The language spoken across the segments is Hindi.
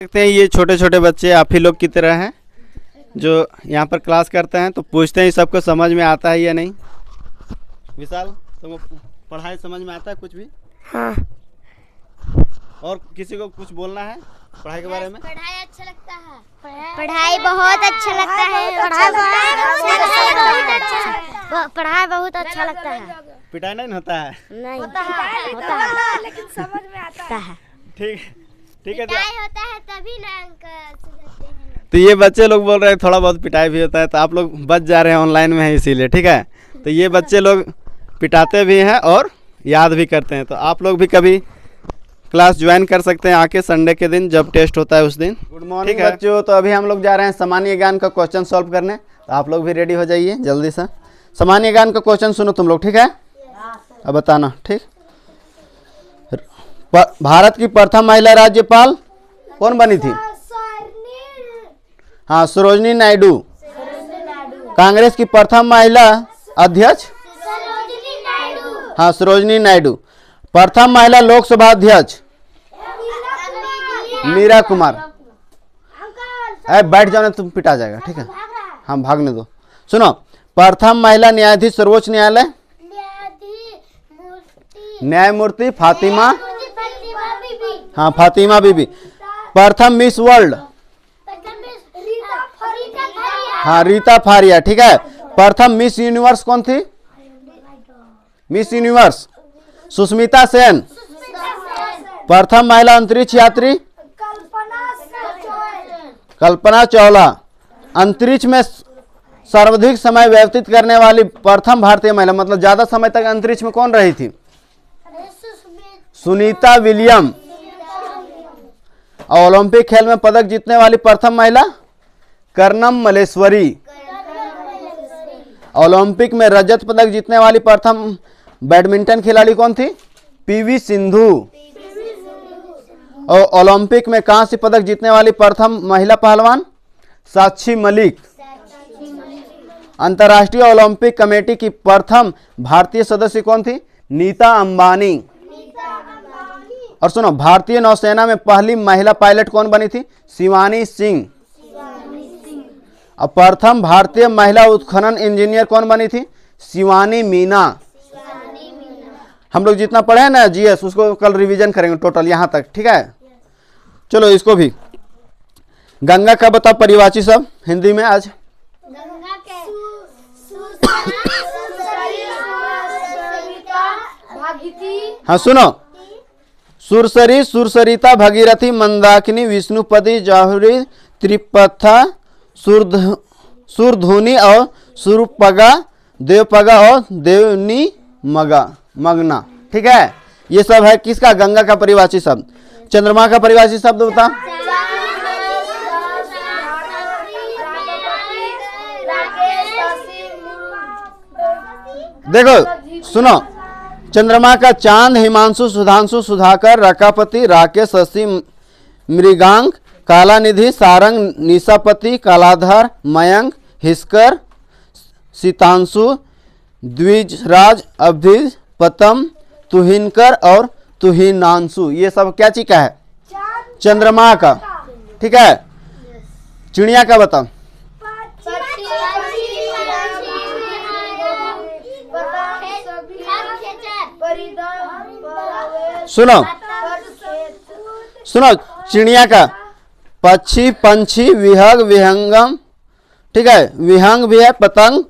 देखते हैं ये छोटे छोटे बच्चे आप ही लोग की तरह हैं जो यहाँ पर क्लास करते हैं, तो पूछते हैं सबको समझ में आता है या नहीं। विशाल, तुमको पढ़ाई समझ में आता है कुछ भी? हाँ। और किसी को कुछ बोलना है पढ़ाई के बारे में? पढ़ाई अच्छा लगता है। पढ़ाई बहुत अच्छा लगता है। पढ़ाई बहुत अच्छा लगता है। पिटाई नहीं होता है? नहीं होता है लेकिन समझ में आता है। ठीक है। पिटाई होता है तभी ना अंक सुधरते हैं। तो ये बच्चे लोग बोल रहे हैं थोड़ा बहुत पिटाई भी होता है, तो आप लोग बच जा रहे हैं ऑनलाइन में है इसीलिए। ठीक है, तो ये बच्चे लोग पिटाते भी हैं और याद भी करते हैं, तो आप लोग भी कभी क्लास ज्वाइन कर सकते हैं आके संडे के दिन जब टेस्ट होता है उस दिन। गुड मॉर्निंग बच्चों, तो अभी हम लोग जा रहे हैं सामान्य ज्ञान का क्वेश्चन सॉल्व करने, तो आप लोग भी रेडी हो जाइए जल्दी से। सामान्य ज्ञान का क्वेश्चन सुनो तुम लोग, ठीक है? अब बताना। ठीक, भारत की प्रथम महिला राज्यपाल कौन बनी थी? हाँ, सरोजनी नायडू। कांग्रेस की प्रथम महिला अध्यक्ष? हाँ, सरोजनी नायडू। प्रथम महिला लोकसभा अध्यक्ष? मीरा कुमार। अरे बैठ जाओ ना, तुम पिटा जाएगा। ठीक है, हाँ भागने दो। सुनो, प्रथम महिला न्यायाधीश सर्वोच्च न्यायालय? न्यायमूर्ति फातिमा। हाँ, फातिमा बीबी। प्रथम मिस वर्ल्ड? हाँ, रीता फारिया। ठीक है, प्रथम मिस यूनिवर्स कौन थी? Miss universe Sushmita Sen. प्रथम महिला अंतरिक्ष यात्री? कल्पना चावला। अंतरिक्ष में सर्वाधिक समय व्यतीत करने वाली प्रथम भारतीय महिला, मतलब ज्यादा समय तक अंतरिक्ष में कौन रही थी? सुनीता विलियम। ओलंपिक खेल में पदक जीतने वाली प्रथम महिला? कर्णम मलेश्वरी। ओलंपिक में रजत पदक जीतने वाली प्रथम बैडमिंटन खिलाड़ी कौन थी? पीवी सिंधु। और ओलंपिक में कांस्य पदक जीतने वाली प्रथम महिला पहलवान? साक्षी मलिक। अंतर्राष्ट्रीय ओलंपिक कमेटी की प्रथम भारतीय सदस्य कौन थी? नीता अंबानी। और सुनो, भारतीय नौसेना में पहली महिला पायलट कौन बनी थी? शिवानी सिंह। और प्रथम भारतीय महिला उत्खनन इंजीनियर कौन बनी थी? शिवानी मीना। हम लोग जितना पढ़े हैं ना जीएस, उसको कल रिवीजन करेंगे टोटल यहाँ तक। ठीक है, चलो इसको भी। गंगा का बताओ परिभाषी सब हिंदी में आज। हाँ सुनो, सुरसरी, सुरसरिता, भगीरथी, मंदाकिनी, विष्णुपति, जाहुरी, त्रिपथा, सुरधुनी और सुरपगा, देवपगा और देवनी मगना। ठीक है, ये सब है किसका? गंगा का परिभाषी शब्द। चंद्रमा का परिभाषी शब्द बता। देखो सुनो, चंद्रमा का चांद हिमांशु, सुधांशु, सुधाकर, रकापति, राकेश, शशि, मृगांक, कालानिधि, सारंग, निशापति, कालाधर, मयंक, हिस्कर, सीतांशु, द्विजराज, अभिज, पतम, तुहिनकर और तुहिनांशु। ये सब क्या चीज का है? चंद्रमा का। ठीक है, चिड़िया का बताओ। सुनो सुनो, चिड़िया का पक्षी, पंछी, विहंग, विहंगम। ठीक है, विहंग भी है, पतंग,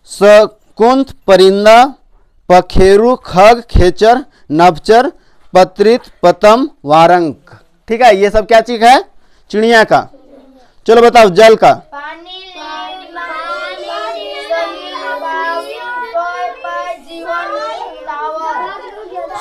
शकुंत, परिंदा, पखेरु, खग, खेचर, नभचर, पत्रित, पतम, वारंक। ठीक है, ये सब क्या चीज है? चिड़िया का। चलो बताओ जल का।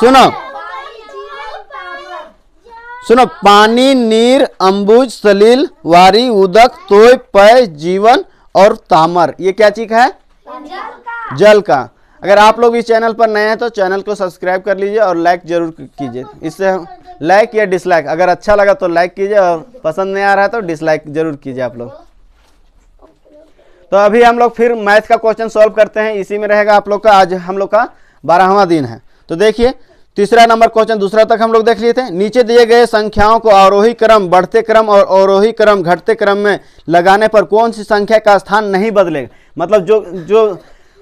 सुनो सुनो, पानी, नीर, अम्बुज, सलील, वारी, उदक, तोय, पय, जीवन और तामर। ये क्या चीज है? जल का। अगर आप लोग इस चैनल पर नए हैं तो चैनल को सब्सक्राइब कर लीजिए और लाइक जरूर कीजिए। इससे लाइक या डिसलाइक, अगर अच्छा लगा तो लाइक कीजिए और पसंद नहीं आ रहा है तो डिसलाइक जरूर कीजिए आप लोग। तो अभी हम लोग फिर मैथ का क्वेश्चन सॉल्व करते हैं, इसी में रहेगा आप लोग का। आज हम लोग का 12वां दिन है। तो देखिए, तीसरा नंबर क्वेश्चन दूसरा तक हम लोग देख लिए थे। नीचे दिए गए संख्याओं को आरोही क्रम, बढ़ते क्रम और अवरोही क्रम, घटते क्रम में लगाने पर कौन सी संख्या का स्थान नहीं बदलेगा? मतलब जो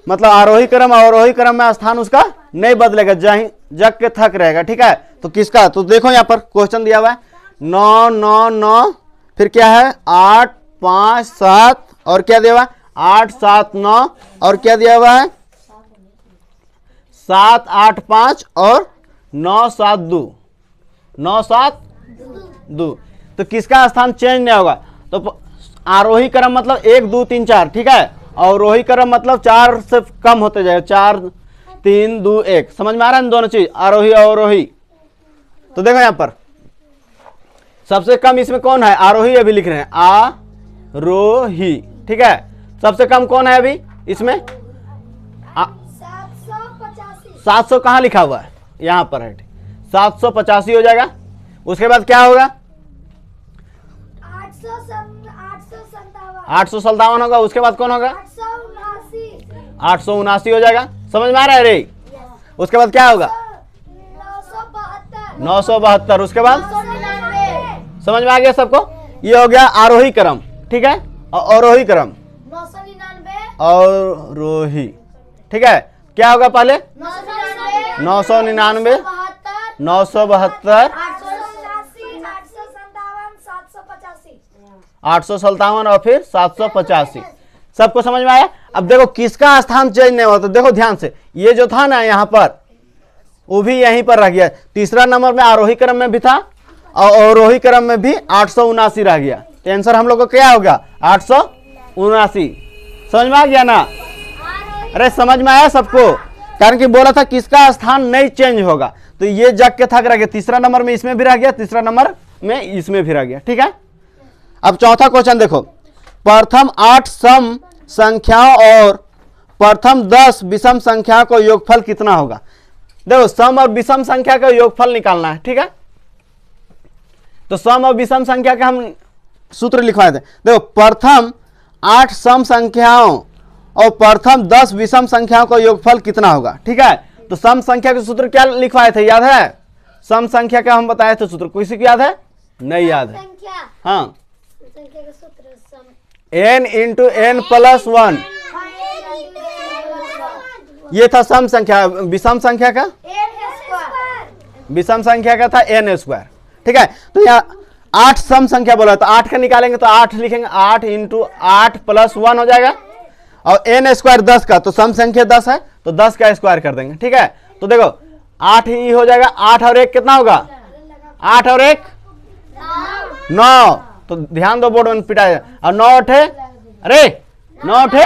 मतलब आरोही क्रम और अवरोही क्रम में स्थान उसका नहीं बदलेगा, जग के थक रहेगा। ठीक है, तो किसका? तो देखो यहाँ पर क्वेश्चन दिया हुआ है 9 9 9, फिर क्या है 8 5 7, और क्या दिया हुआ है 8 7 9, और क्या दिया हुआ है 7 8 5 और 9 7 2, 9 7 2। तो किसका स्थान चेंज नहीं होगा? तो आरोही क्रम मतलब 1 2 3 4, ठीक है, और अवरोही क्रम मतलब 4 से कम होते जाएगा, 4 3 2 1। समझ में आ रहा है दोनों चीज, आरोही और अवरोही? तो देखो यहां पर सबसे कम इसमें कौन है? आरोही अभी लिख रहे हैं, आरोही। ठीक है, सबसे कम कौन है अभी इसमें? 700 कहाँ लिखा हुआ है? यहां पर है, 785 हो जाएगा। उसके बाद क्या होगा? 857 होगा। उसके बाद कौन होगा? 879 हो जाएगा। समझ में आ रहा है रे? उसके बाद क्या होगा? 972। उसके बाद समझ में आ गया सबको? ये हो गया आरोही क्रम। ठीक है, और अवरोही क्रम 999 अवरोही। ठीक है, क्या होगा पहले? 999 972 857 और फिर 785। सबको समझ में आया? अब देखो किसका स्थान चेंज नहीं हुआ। तो देखो ध्यान से, ये जो था ना यहाँ पर, वो भी यहीं पर रह गया। तीसरा नंबर में आरोही क्रम में भी था और अवरोही क्रम में भी 879 रह गया। तो आंसर हम लोग को क्या होगा? 879। समझ में आ गया ना? अरे समझ में आया सबको? कारण कि बोला था किसका स्थान नहीं चेंज होगा, तो ये जग के थक रह गया। तीसरा नंबर में इसमें भी रह गया, तीसरा नंबर में इसमें भी रह गया। ठीक है, अब चौथा क्वेश्चन देखो। प्रथम 8 सम संख्याओं और प्रथम 10 विषम संख्याओं का योगफल कितना होगा? देखो सम और विषम संख्या का योगफल निकालना है। ठीक है, तो सम और विषम संख्या का हम सूत्र लिखवाए थे। देखो प्रथम 8 सम संख्याओं और प्रथम 10 विषम संख्याओं का योगफल कितना होगा? ठीक है, तो सम संख्या के सूत्र क्या लिखवाए थे, याद है? सम संख्या का हम बताए थे सूत्र, किसी को याद है? नहीं याद है? हाँ, n इंटू n प्लस 1, ये था सम संख्या। विषम संख्या का, विषम संख्या का था n स्क्वायर। ठीक है, तो यहाँ 8 सम संख्या बोला, तो 8 का निकालेंगे तो 8 लिखेंगे, 8 इंटू 8 प्लस 1 हो जाएगा, और n स्क्वायर 10 का, तो सम संख्या 10 है तो 10 का स्क्वायर कर देंगे। ठीक है, तो देखो 8 ही हो जाएगा। 8 और 1 कितना होगा? 8 और 1 9, तो ध्यान दो बोर्ड में पिटा जाए। और 9 8 अरे 9 8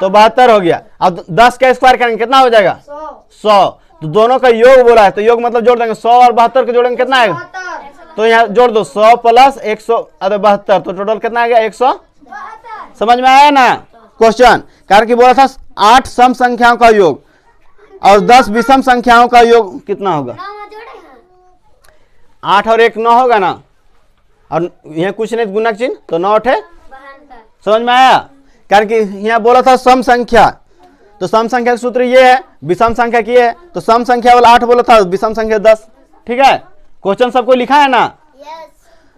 तो 72 हो गया। अब 10 का स्क्वायर करेंगे कितना हो जाएगा? 100। तो दोनों का योग बोला है, तो योग मतलब जोड़ देंगे, 100 और 72 के जोड़ेंगे कितना आएगा? तो यहाँ जोड़ दो 100 प्लस 172, तो टोटल कितना आ गया? 100। समझ में आया ना क्वेश्चन? कारण कि बोला था 8 सम संख्याओं का योग और 10 विषम संख्याओं का योग कितना होगा? 8 और 1 9 होगा ना, और यहाँ कुछ नहीं गुणक चिन्ह, तो 9 8। समझ में आया? कारण कि यहाँ बोला था सम संख्या, तो सम संख्या का सूत्र ये है, विषम संख्या की है, तो सम संख्या वाला 8 बोला था, विषम संख्या 10। ठीक है, क्वेश्चन सबको लिखा है ना?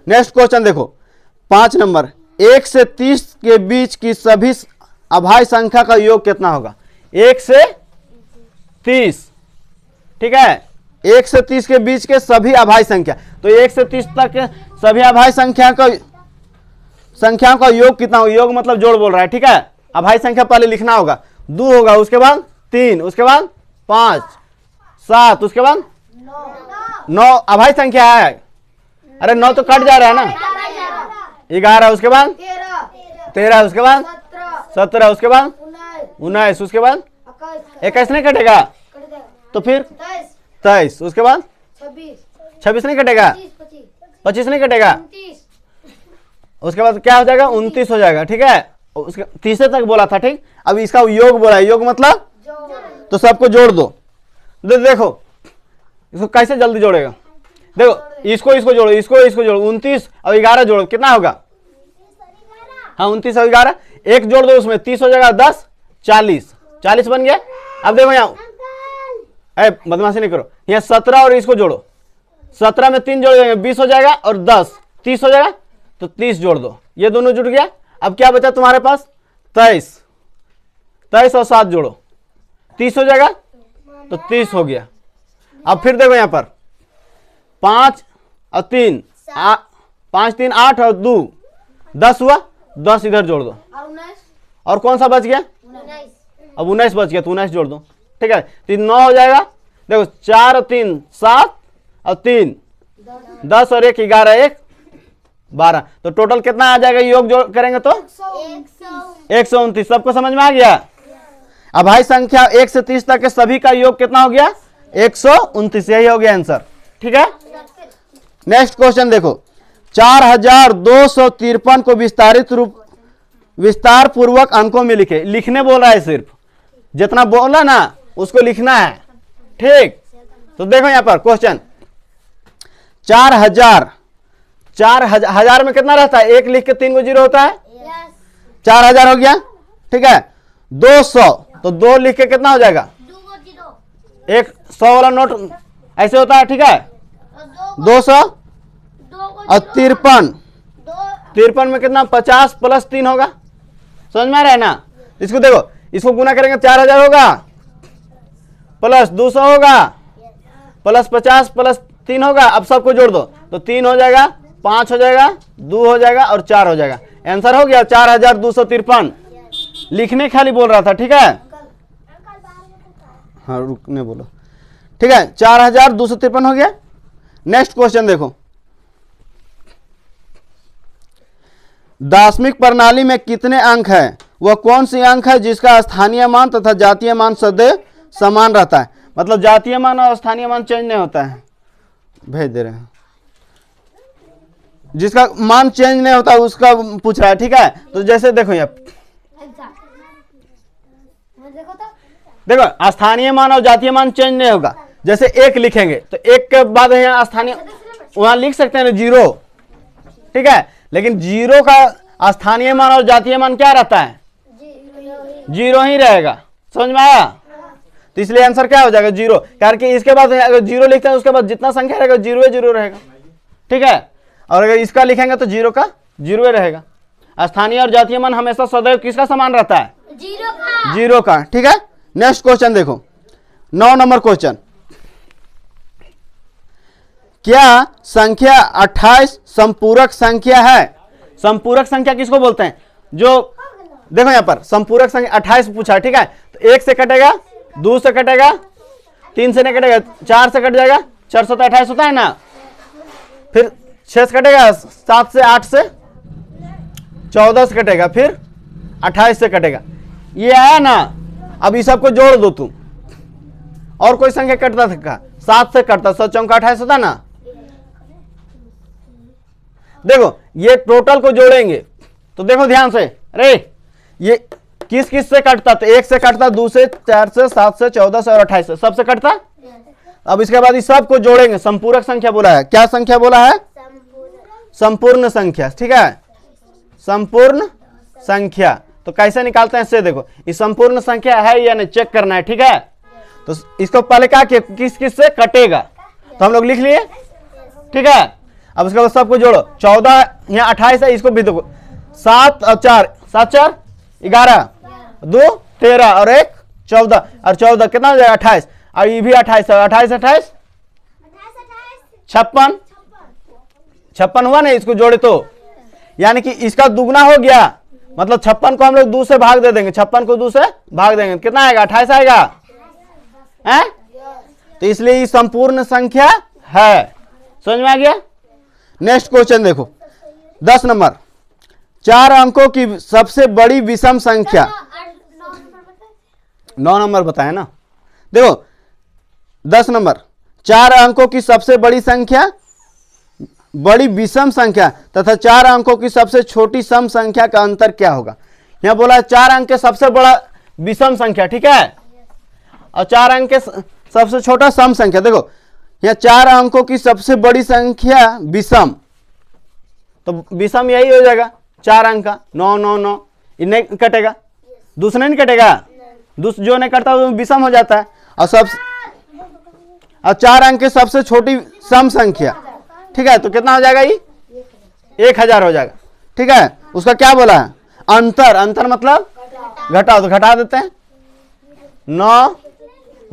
नेक्स्ट क्वेश्चन देखो 5 नंबर। 1 से 30 के बीच की सभी अभाज्य संख्या का योग कितना होगा? 1 से 30। ठीक है, 1 से 30 के बीच के सभी अभाज्य संख्या, तो 1 से 30 तक के सभी अभाज्य संख्याओं का योग कितना होगा? योग मतलब जोड़ बोल रहा है। ठीक है, अभाज्य संख्या पहले लिखना होगा, 2 होगा, उसके बाद 3, उसके बाद 5 7, उसके बाद 9 अभाज्य संख्या है। अरे 9 तो कट जा रहा है ना, 11, उसके बाद 13, उसके बाद 17, उसके बाद 19, उसके बाद 21 नहीं कटेगा, तो फिर 23, उसके बाद 26 नहीं कटेगा, 25 नहीं कटेगा, उसके बाद क्या हो जाएगा? 29 हो जाएगा। ठीक है, उसके 30 तक बोला था। ठीक, अब इसका योग बोला है, योग मतलब तो सबको जोड़ दो। देखो इसको कैसे जल्दी जोड़ेगा? देखो इसको जोड़ो, इसको जोड़ो, 29 और 11 जोड़ो, कितना होगा? हाँ 29 और 11, 1 जोड़ दो उसमें, 30 हो जाएगा, 10 40 बन गया। अब देखो यहाँ है, बदमाशी नहीं करो। यहाँ 17 और इसको जोड़ो, 17 में 3 जोड़ देंगे 20 हो जाएगा, और 10 30 हो जाएगा, तो 30 जोड़ दो, ये दोनों जुड़ गया। अब क्या बचा तुम्हारे पास? 23 और 7 जोड़ो, 30 हो जाएगा, तो 30 हो गया। अब फिर देखो यहाँ पर 5 और 3 5 3 8 और 2 10 हुआ, 10 इधर जोड़ दो, और कौन सा बच गया? अब 19 बच गया, तो 19 जोड़ दो, ठीक है। तो 9 हो जाएगा। देखो 4 और 3 7 और 3 10 और 1 11 1 12, तो टोटल कितना आ जाएगा? योग जोड़ करेंगे तो 129। सबको समझ में आ गया? अब भाई संख्या 1 से 30 तक के सभी का योग कितना हो गया? 129। यही हो गया आंसर, ठीक है। नेक्स्ट क्वेश्चन देखो, 4253 को विस्तार पूर्वक अंकों में लिखे। लिखने बोल रहा है, सिर्फ जितना बोला ना उसको लिखना है, ठीक। तो देखो यहां पर क्वेश्चन 4000 में कितना रहता है? 1 लिख के 3 को 0 होता है, 4000 हो गया, ठीक है। 200 तो 2 लिख के कितना हो जाएगा? एक 100 वाला नोट ऐसे होता है, ठीक है। 200 और 53 में कितना? 50 प्लस 3 होगा, समझ में आ रहा है ना? इसको देखो, इसको गुना करेंगे 4000 होगा, प्लस 200 होगा, प्लस 50 प्लस 3 होगा। अब सबको जोड़ दो, तो 3 हो जाएगा, 5 हो जाएगा, 2 हो जाएगा और 4 हो जाएगा। आंसर हो गया 4253। लिखने खाली बोल रहा था, ठीक है। हाँ रुकने बोलो, ठीक है। 4253 हो गया। नेक्स्ट क्वेश्चन देखो, दशमिक प्रणाली में कितने अंक है? वह कौन सी अंक है जिसका स्थानीय मान तथा जातीय मान सदैव समान रहता है? मतलब जातीय मान और स्थानीय मान चेंज नहीं होता है, भेज दे रहे हैं। जिसका मान चेंज नहीं होता उसका पूछ रहा है, ठीक है। तो जैसे देखो यहाँ, देखो स्थानीय मान और जातीय मान चेंज नहीं होगा। जैसे 1 लिखेंगे तो 1 के बाद यहाँ स्थानीय, वहां लिख सकते हैं ना 0, ठीक है। लेकिन 0 का स्थानीय मान और जातीय मान क्या रहता है? 0 ही रहेगा, समझ में आया? तो इसलिए आंसर क्या हो जाएगा? 0, क्योंकि इसके बाद अगर 0 लिखते हैं उसके बाद जितना संख्या रहेगा 0 रहेगा, ठीक है। और अगर इसका लिखेंगे तो 0 का 0 रहेगा। स्थानीय और जातीय मान हमेशा सदैव किसका समान रहता है? 0 का, ठीक है। नेक्स्ट क्वेश्चन देखो, 9 नंबर क्वेश्चन, क्या संख्या 28 संपूरक संख्या है? संपूरक संख्या किसको बोलते हैं? जो देखो यहां पर संपूरक संख्या 28 पूछा है, ठीक है। तो 1 से कटेगा, 2 से कटेगा, 3 से नहीं कटेगा, 4 से कट जाएगा, 4 से 28 होता है ना। फिर 6 से कटेगा, 7 से 8 से 14 से कटेगा, फिर 28 से कटेगा। ये आया ना। अब इस सबको जोड़ दो तुम, और कोई संख्या कटता था? 7 से कटता, 7 चौका 28 होता ना। देखो ये टोटल को जोड़ेंगे तो देखो ध्यान से, अरे ये किस किस से कटता? तो 1 से कटता, 2 से, 4 से, 7 से, 14 से और 28 से, सबसे कटता। अब इसके बाद इस सब को जोड़ेंगे, संपूरक संख्या बोला है। क्या संख्या बोला है? संपूर्ण संख्या, ठीक है। संपूर्ण संख्या तो कैसे निकालते हैं इससे देखो, ये संपूर्ण संख्या है या नहीं चेक करना है, ठीक है। तो इसको पहले क्या किया, किस किस से कटेगा, तो हम लोग लिख लिए, ठीक है। अब उसके बाद सबको जोड़ो, 14 यहाँ 28 है, इसको भी देखो, 7 और 4, 7 4 11, 2 13 और 1 14, और 14 कितना हो जाएगा? 28, और ये भी 28 है, 28 28 56 हुआ नहीं, इसको जोड़े तो यानी कि इसका दुगना हो गया। मतलब 56 को हम लोग 2 से भाग दे देंगे, 56 को 2 से भाग देंगे, कितना आएगा? 28 आएगा, हैं? तो इसलिए ये संपूर्ण संख्या है, समझ में आ गया। नेक्स्ट क्वेश्चन देखो, 10 नंबर, 4 अंकों की सबसे बड़ी विषम संख्या। 9 नंबर बताया ना। देखो 10 नंबर, 4 अंकों की सबसे बड़ी संख्या, बड़ी विषम संख्या तथा 4 अंकों की सबसे छोटी सम संख्या का अंतर क्या होगा? यहां बोला है 4 अंक के सबसे बड़ा विषम संख्या, ठीक है, और 4 अंक के सबसे छोटा सम संख्या। देखो यहाँ 4 अंकों की सबसे बड़ी संख्या विषम, तो विषम यही हो जाएगा 4 अंक का, 9 9 9, नहीं कटेगा, दूसरा नहीं कटेगा, जो नहीं कटता वो विषम हो जाता है। और सब अब 4 अंक की सबसे छोटी सम संख्या, ठीक है, तो कितना हो जाएगा ये 1000 हो जाएगा। ठीक है, उसका क्या बोला है अंतर, अंतर मतलब घटाओ, तो घटा देते हैं 9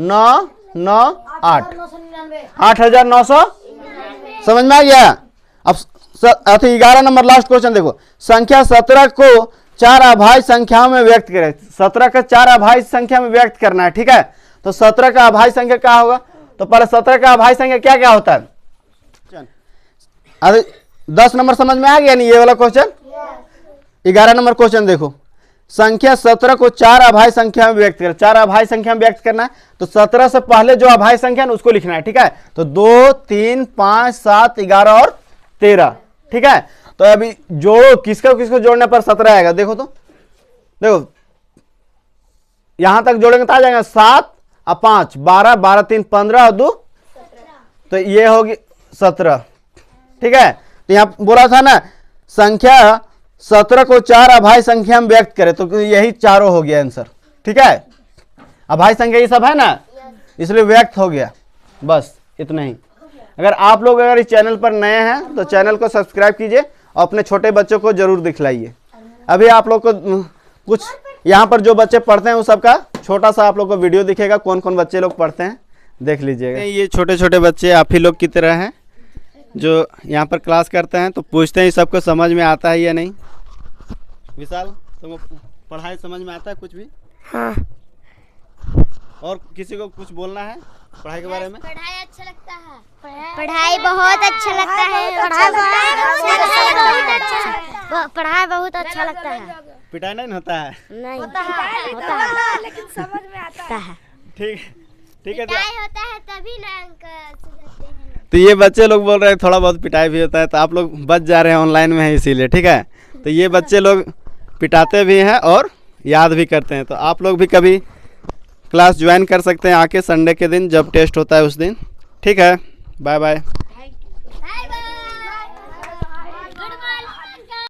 9 9 8 8900, समझ में आ गया। अब 11 नंबर लास्ट क्वेश्चन देखो, संख्या 17 को 4 अभाज्य संख्याओं में व्यक्त करें। 17 का 4 अभाज्य संख्या में व्यक्त करना है। ठीक है, तो 17 का अभाज्य संख्या क्या होगा, तो पहले 17 का अभाज्य संख्या क्या क्या होता है। अरे 10 नंबर समझ में आ गया नहीं ये वाला क्वेश्चन। 11 नंबर क्वेश्चन देखो, संख्या 17 को 4 अभाज्य संख्या में व्यक्त करें। 4 अभाज्य संख्या में व्यक्त करना है, तो 17 से पहले जो अभाज्य संख्या है उसको लिखना है। ठीक है, तो 2 3 5 7 11 और 13। ठीक है, तो अभी जोड़ो, किसको किसको जोड़ने पर 17 आएगा, देखो तो, देखो यहां तक जोड़ेंगे तो आ जाएगा 7 और 5 12 12 3 15 और 2 तो ये होगी 17। ठीक है, तो यहां बोला था ना संख्या 17 को 4 अभाज्य संख्या में व्यक्त करें, तो यही चारों हो गया आंसर। ठीक है, अभाज्य संख्या ये सब है ना, इसलिए व्यक्त हो गया, बस इतना ही। अगर आप लोग अगर इस चैनल पर नए हैं तो चैनल को सब्सक्राइब कीजिए और अपने छोटे बच्चों को जरूर दिखलाइए। अभी आप लोग को कुछ यहाँ पर जो बच्चे पढ़ते हैं वो सबका छोटा सा आप लोग को वीडियो दिखेगा, कौन कौन बच्चे लोग पढ़ते हैं देख लीजिएगा। ये छोटे छोटे बच्चे आप ही लोग की तरह हैं जो यहाँ पर क्लास करते हैं, तो पूछते हैं सबको समझ में आता है या नहीं। विशाल, तुमको पढ़ाई समझ में आता है कुछ भी? हाँ। और किसी को कुछ बोलना है पढ़ाई के बारे में? पढ़ाई अच्छा लगता है, पढ़ाई बहुत अच्छा लगता है, पढ़ाई बहुत अच्छा लगता है। पिटाई नहीं होता है? नहीं होता है, लेकिन समझ में आता है। ठीक ठीक है, पिटाई होता है तभी ना अंक सुधरते हैं। तो ये बच्चे लोग बोल रहे हैं थोड़ा बहुत पिटाई भी होता है, तो आप लोग बच जा रहे हैं ऑनलाइन में है इसीलिए। ठीक है, तो ये बच्चे लोग पिटाते भी हैं और याद भी करते हैं, तो आप लोग भी कभी क्लास ज्वाइन कर सकते हैं आके संडे के दिन जब टेस्ट होता है उस दिन। ठीक है, बाय बाय।